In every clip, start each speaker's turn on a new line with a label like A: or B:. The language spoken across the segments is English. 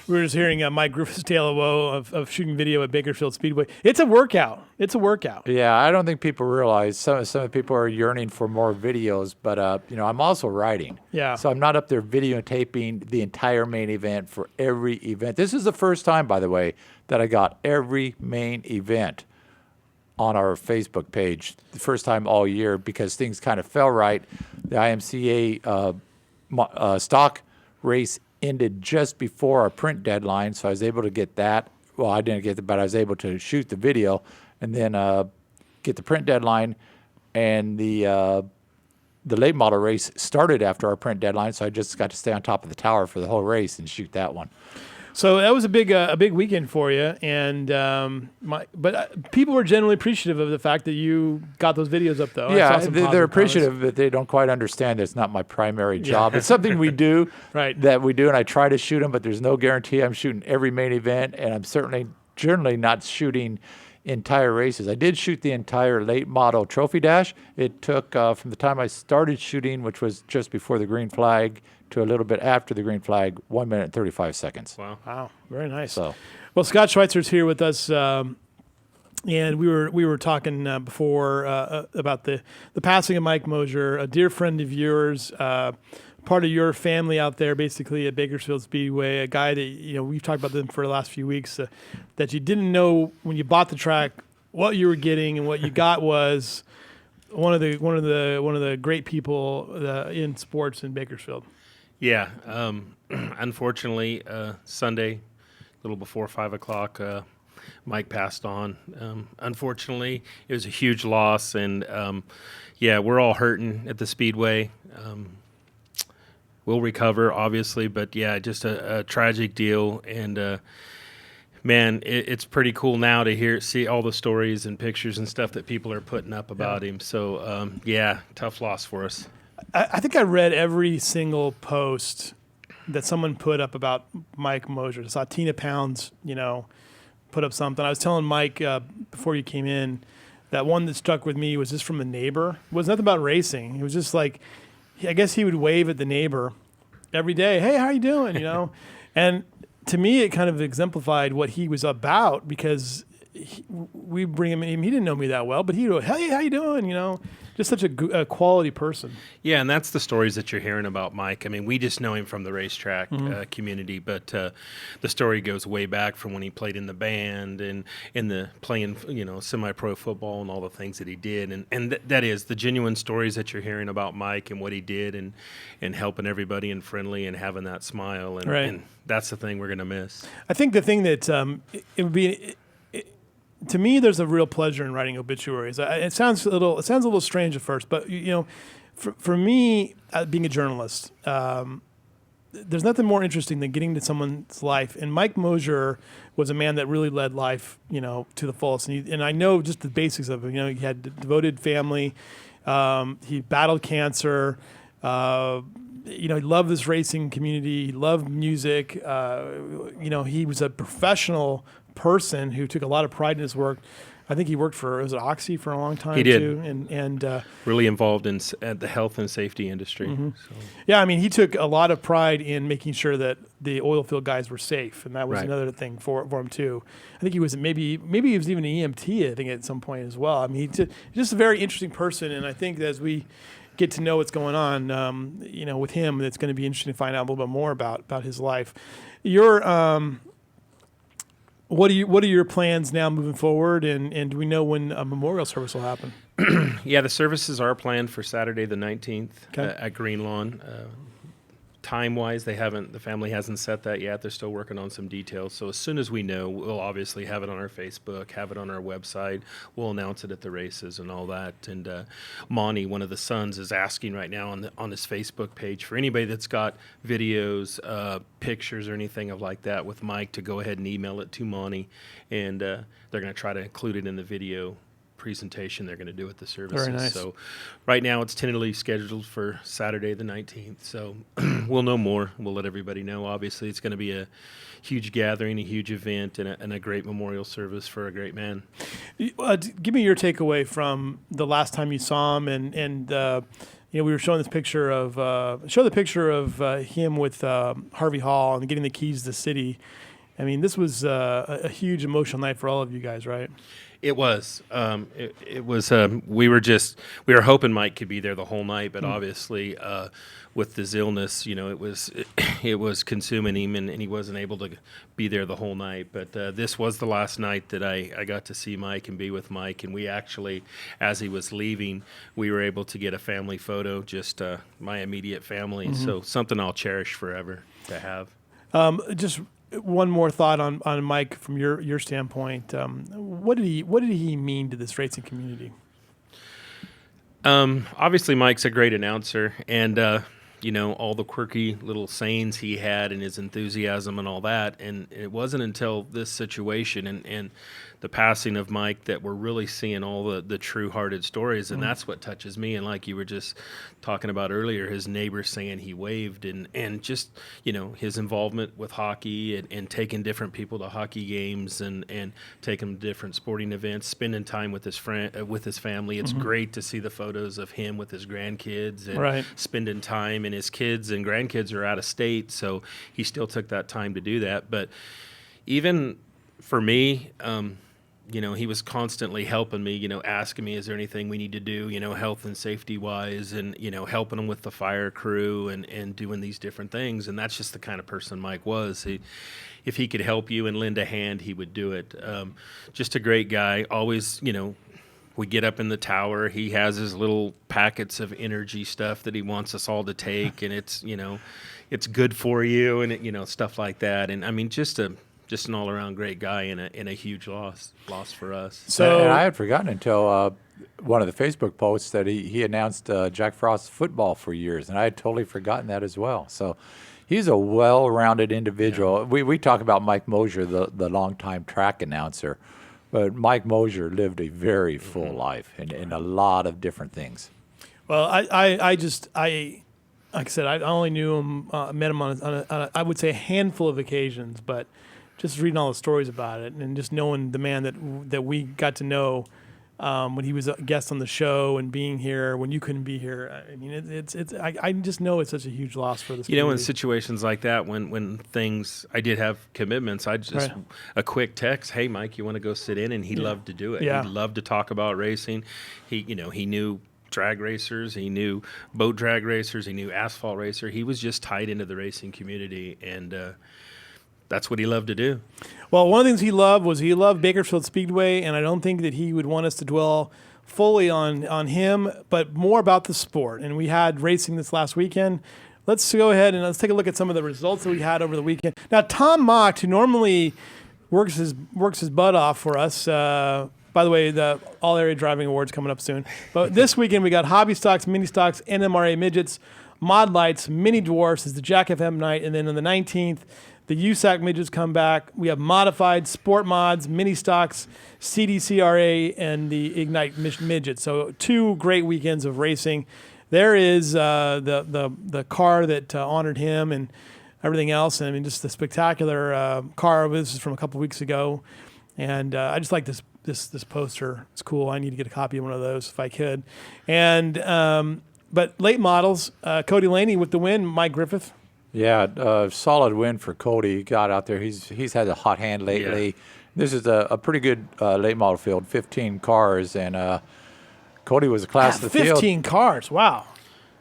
A: We were just hearing Mike Griffith's tale of woe of shooting video at Bakersfield Speedway. It's a workout.
B: Yeah, I don't think people realize some people are yearning for more videos, but I'm also riding.
A: Yeah.
B: So I'm not up there videotaping the entire main event for every event. This is the first time, by the way, that I got every main event on our Facebook page. The first time all year because things kind of fell right. The IMCA stock race ended just before our print deadline, so I was able to get that. Well, I didn't get it, but I was able to shoot the video and then get the print deadline. And the late model race started after our print deadline, so I just got to stay on top of the tower for the whole race and shoot that one.
A: So that was a big weekend for you, and people were generally appreciative of the fact that you got those videos up, though.
B: Yeah, they're appreciative, but they don't quite understand that it's not my primary job. Yeah. It's something we do,
A: right?
B: That we do, and I try to shoot them, but there's no guarantee I'm shooting every main event, and I'm generally not shooting entire races. I did shoot the entire late model trophy dash. It took from the time I started shooting, which was just before the green flag, to a little bit after the green flag, 1 minute and 35 seconds.
A: Wow, very nice.
B: So,
A: well, Scott Schweitzer's here with us, and we were talking before about the passing of Mike Mosier, a dear friend of yours, part of your family out there, basically at Bakersfield Speedway, a guy that we've talked about them for the last few weeks, that you didn't know when you bought the track what you were getting, and what you got was one of the great people in sports in Bakersfield.
C: Yeah, unfortunately, Sunday, a little before 5 o'clock, Mike passed on. Unfortunately, it was a huge loss, and we're all hurting at the Speedway. We'll recover, obviously, but just a tragic deal. And man, it's pretty cool now to see all the stories and pictures and stuff that people are putting up about him. So tough loss for us.
A: I think I read every single post that someone put up about Mike Mosier. I saw Tina Pounds, put up something. I was telling Mike before you came in that one that stuck with me was just from a neighbor. It was nothing about racing. It was just like, I guess he would wave at the neighbor every day. Hey, how you doing? And to me, it kind of exemplified what he was about, because we bring him in. He didn't know me that well, but he would go, hey, how you doing? Just such a quality person.
C: Yeah, and that's the stories that you're hearing about Mike. I mean, we just know him from the racetrack community, but the story goes way back from when he played in the band and in the playing, semi-pro football and all the things that he did. And that is the genuine stories that you're hearing about Mike and what he did and helping everybody and friendly and having that smile. And,
A: right.
C: And that's the thing we're going to miss.
A: I think the thing that it would be... To me, there's a real pleasure in writing obituaries. It sounds a little strange at first, but for me, being a journalist, there's nothing more interesting than getting to someone's life. And Mike Mosier was a man that really led life, to the fullest. And I know just the basics of it. He had a devoted family. He battled cancer. He loved this racing community. He loved music. He was a professional person who took a lot of pride in his work. I think he worked for Oxy for a long time.
C: He did.
A: Too, and
C: really involved in the health and safety industry.
A: Mm-hmm.
C: So.
A: Yeah, I mean, he took a lot of pride in making sure that the oil field guys were safe, and that was another thing for him too. I think he was maybe he was even an EMT. I think at some point as well. I mean, he's just a very interesting person, and I think as we get to know what's going on, with him, it's going to be interesting to find out a little bit more about his life. What are your plans now moving forward, and do we know when a memorial service will happen?
C: Yeah, the services are planned for Saturday the 19th at Green Lawn. Time-wise, the family hasn't set that yet. They're still working on some details. So as soon as we know, we'll obviously have it on our Facebook, have it on our website. We'll announce it at the races and all that. And Monty, one of the sons, is asking right now on his Facebook page for anybody that's got videos, pictures, or anything like that with Mike to go ahead and email it to Monty. And they're going to try to include it in the video presentation they're going to do at the services.
A: Very nice.
C: So right now it's tentatively scheduled for Saturday the 19th. So we'll know more. We'll let everybody know. Obviously, it's going to be a huge gathering, a huge event, and a great memorial service for a great man.
A: Give me your takeaway from the last time you saw him and we were showing this picture of him with Harvey Hall and getting the keys to the city. I mean, this was a huge emotional night for all of you guys, right?
C: It was. It was. We were hoping Mike could be there the whole night, but obviously, with his illness, it was consuming him, and he wasn't able to be there the whole night. But this was the last night that I got to see Mike and be with Mike, and we actually, as he was leaving, we were able to get a family photo, just my immediate family. So something I'll cherish forever to have.
A: Just one more thought on Mike from your standpoint. What did he mean to this racing community?
C: Obviously, Mike's a great announcer, and all the quirky little sayings he had and his enthusiasm and all that. And it wasn't until this situation and the passing of Mike that we're really seeing all the true-hearted stories, and that's what touches me. And like you were just talking about earlier, his neighbors saying he waved, and just his involvement with hockey and taking different people to hockey games and taking them to different sporting events, spending time with his with his family. It's great to see the photos of him with his grandkids and spending time. And his kids and grandkids are out of state, so he still took that time to do that. But even for me, he was constantly helping me, asking me, is there anything we need to do, health and safety wise, and, helping him with the fire crew and doing these different things. And that's just the kind of person Mike was. If he could help you and lend a hand, he would do it. Just a great guy. Always, we get up in the tower. He has his little packets of energy stuff that he wants us all to take, and it's, it's good for you, and stuff like that. And I mean, just an all-around great guy and a huge loss for us.
B: So, and I had forgotten until one of the Facebook posts that he announced Jack Frost's football for years, and I had totally forgotten that as well. So he's a well-rounded individual. Yeah. We talk about Mike Mosier, the longtime track announcer, but Mike Mosier lived a very full life in a lot of different things.
A: Well, I like I said, I only knew him, met him on a, I would say, a handful of occasions, but just reading all the stories about it and just knowing the man that we got to know when he was a guest on the show and being here when you couldn't be here. I mean, I just know it's such a huge loss for this community.
C: In situations like that, when things, I did have commitments, I just, a quick text, hey, Mike, you want to go sit in? And he loved to do it.
A: Yeah.
C: He loved to talk about racing. He knew drag racers, he knew boat drag racers, he knew asphalt racer. He was just tied into the racing community, and that's what he loved to do.
A: Well, one of the things he loved Bakersfield Speedway, and I don't think that he would want us to dwell fully on him, but more about the sport. And we had racing this last weekend. Let's go ahead and let's take a look at some of the results that we had over the weekend. Now, Tom Mock, who normally works his butt off for us. By the way, the All Area Driving Awards coming up soon. But this weekend we got Hobby Stocks, Mini Stocks, NMRA Midgets, Mod Lights, Mini Dwarfs is the Jack FM night, and then on the 19th, the USAC Midgets come back. We have Modified, Sport Mods, Mini Stocks, CDCRA, and the Ignite Midgets. So 2 great weekends of racing. There is the car that honored him and everything else. And I mean, just the spectacular car. This is from a couple weeks ago. And I just like this poster. It's cool. I need to get a copy of one of those if I could. And but late models, Cody Laney with the win, Mike Griffith.
B: Yeah, solid win for Cody. He got out there. He's had a hot hand lately. Yeah. This is a pretty good late model field, 15 cars, and Cody was a class of the
A: 15
B: field.
A: 15 cars, wow.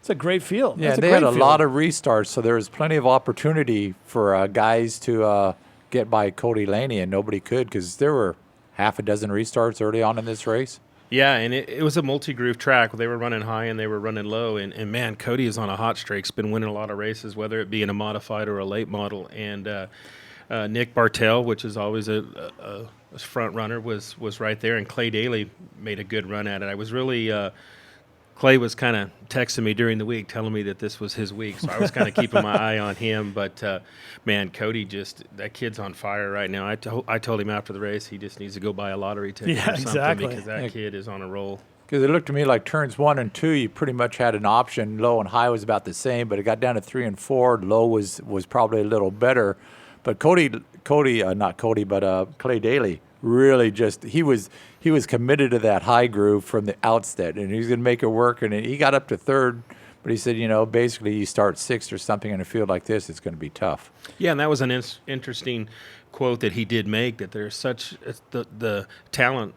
A: It's a great field.
B: Yeah, they had a lot of restarts, so there was plenty of opportunity for guys to get by Cody Laney, and nobody could because there were half a dozen restarts early on in this race.
C: Yeah, and it was a multi-groove track. They were running high and they were running low. And man, Cody is on a hot streak. He's been winning a lot of races, whether it be in a modified or a late model. And Nick Bartell, which is always a front runner, was right there. And Clay Daly made a good run at it. I was really Clay was kind of texting me during the week telling me that this was his week. So I was kind of keeping my eye on him. But, man, Cody that kid's on fire right now. I told him after the race he just needs to go buy a lottery ticket or something
A: exactly.
C: Because that kid is on a roll.
B: Because it looked to me like turns 1 and 2, you pretty much had an option. Low and high was about the same, but it got down to 3 and 4. Low was probably a little better. But Clay Daly really just he was committed to that high groove from the outset, and he was going to make it work. And he got up to third But he said, basically you start sixth or something in a field like this, it's going to be tough.
C: Yeah, and that was an interesting quote that he did make, that there's such the talent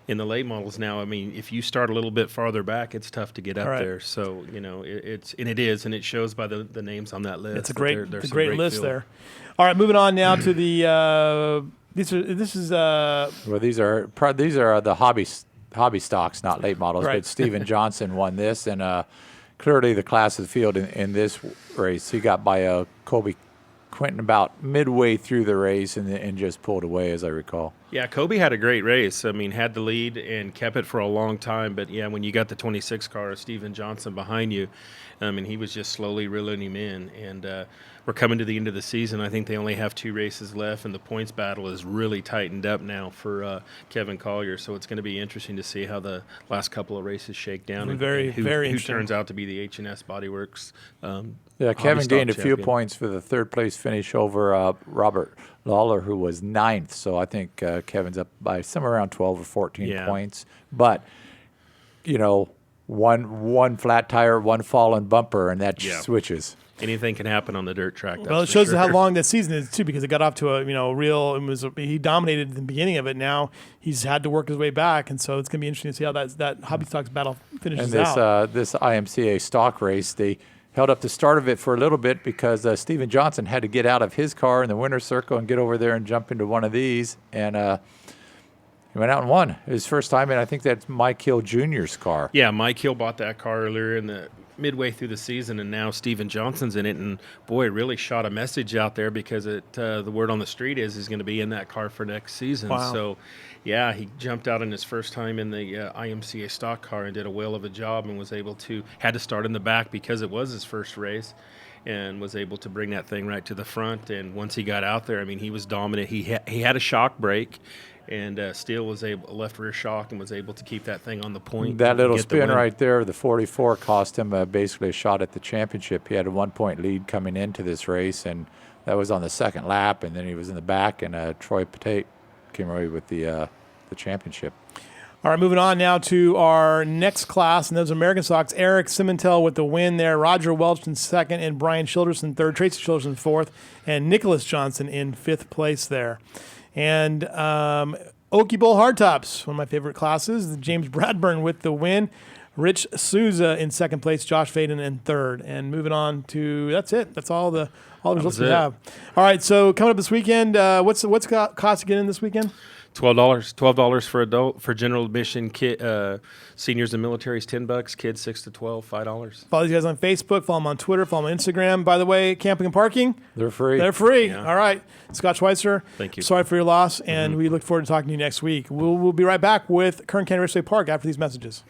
C: in the late models now. I mean, if you start a little bit farther back, it's tough to get up there. So, it shows by the names on that list.
A: It's a great list
C: field.
A: there. All right, moving on now to the these are
B: the hobby stocks, not late models.
A: Right.
B: But Steven Johnson won this, and clearly the class of the field in this race. He got by Kobe Quinton about midway through the race and just pulled away, as I recall.
C: Yeah, Kobe had a great race. I mean, had the lead and kept it for a long time. But, yeah, when you got the 26 car of Steven Johnson behind you, I mean, he was just slowly reeling him in. And we're coming to the end of the season. I think they only have 2 races left, and the points battle is really tightened up now for Kevin Collier. So it's going to be interesting to see how the last couple of races shake down and who turns out to be the H&S Bodyworks.
B: Kevin gained a few points for the third place finish over Robert Lawler, who was 9th. So I think Kevin's up by somewhere around 12 or 14 points. But, one flat tire, one fallen bumper, and that switches.
C: Anything can happen on the dirt track.
A: Well, it shows how long that season is too, because it got off to a he dominated at the beginning of it. Now he's had to work his way back, and so it's going to be interesting to see how that hobby stocks battle finishes
B: out.
A: And
B: this IMCA stock race, they held up the start of it for a little bit because Steven Johnson had to get out of his car in the winner's circle and get over there and jump into one of these, and he went out and won his first time, and I think that's Mike Hill Jr.'s car.
C: Yeah, Mike Hill bought that car earlier in the midway through the season, and now Steven Johnson's in it, and boy, it really shot a message out there, because the word on the street is he's going to be in that car for next season.
A: Wow.
C: So, yeah, he jumped out in his first time in the IMCA stock car and did a whale of a job, and had to start in the back because it was his first race, and was able to bring that thing right to the front. And once he got out there, I mean, he was dominant. He had a shock brake, and still was left rear shock, and was able to keep that thing on the point.
B: That little spin right there, the 44, cost him basically a shot at the championship. He had a 1-point lead coming into this race, and that was on the second lap, and then he was in the back, and Troy Patate came away with the championship.
A: All right, moving on now to our next class, and those American stocks. Eric Simontel with the win there, Roger Welch in second, and Brian Childress in third, Tracy Childress in fourth, and Nicholas Johnson in fifth place there. And Okie Bowl Hardtops, one of my favorite classes. James Bradburn with the win. Rich Souza in second place. Josh Faden in third. And moving on to, that's it. That's all the results we have. All right, so coming up this weekend, what's cost to get in this weekend?
C: $12 for general admission. Seniors and military is $10. Kids 6 to 12, $5.
A: Follow these guys on Facebook. Follow them on Twitter. Follow them on Instagram. By the way, camping and parking,
B: they're free.
A: Yeah. All right, Scott Schweitzer.
C: Thank you.
A: Sorry for your loss, and we look forward to talking to you next week. We'll be right back with Kern County Raceway Park after these messages.